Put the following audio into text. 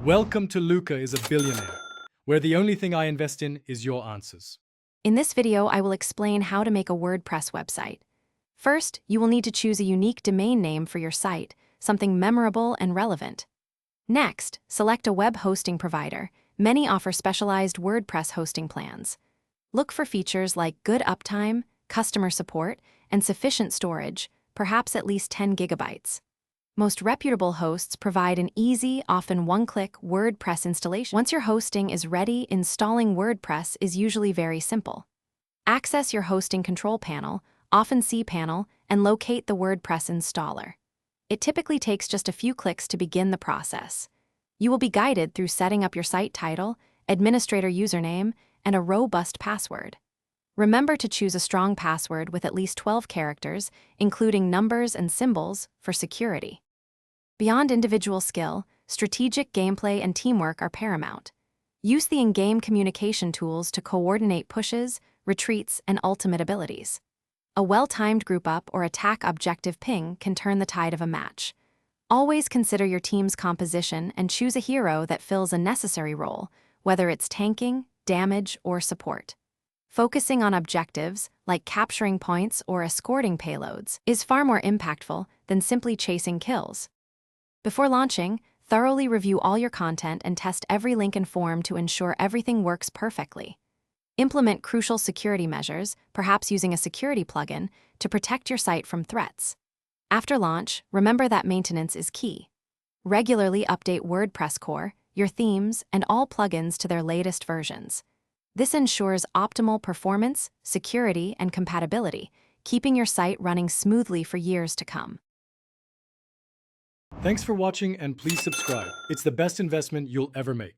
Welcome to Luca is a Billionaire, where the only thing I invest in is your answers. In this video, I will explain how to make a WordPress website. First, you will need to choose a unique domain name for your site, something memorable and relevant. Next, select a web hosting provider. Many offer specialized WordPress hosting plans. Look for features like good uptime, customer support, and sufficient storage, perhaps at least 10 gigabytes. Most reputable hosts provide an easy, often one-click WordPress installation. Once your hosting is ready, installing WordPress is usually very simple. Access your hosting control panel, often cPanel, and locate the WordPress installer. It typically takes just a few clicks to begin the process. You will be guided through setting up your site title, administrator username, and a robust password. Remember to choose a strong password with at least 12 characters, including numbers and symbols, for security. Beyond individual skill, strategic gameplay and teamwork are paramount. Use the in-game communication tools to coordinate pushes, retreats, and ultimate abilities. A well-timed group up or attack objective ping can turn the tide of a match. Always consider your team's composition and choose a hero that fills a necessary role, whether it's tanking, damage, or support. Focusing on objectives, like capturing points or escorting payloads, is far more impactful than simply chasing kills. Before launching, thoroughly review all your content and test every link and form to ensure everything works perfectly. Implement crucial security measures, perhaps using a security plugin, to protect your site from threats. After launch, remember that maintenance is key. Regularly update WordPress core, your themes, and all plugins to their latest versions. This ensures optimal performance, security, and compatibility, keeping your site running smoothly for years to come. Thanks for watching and please subscribe. It's the best investment you'll ever make.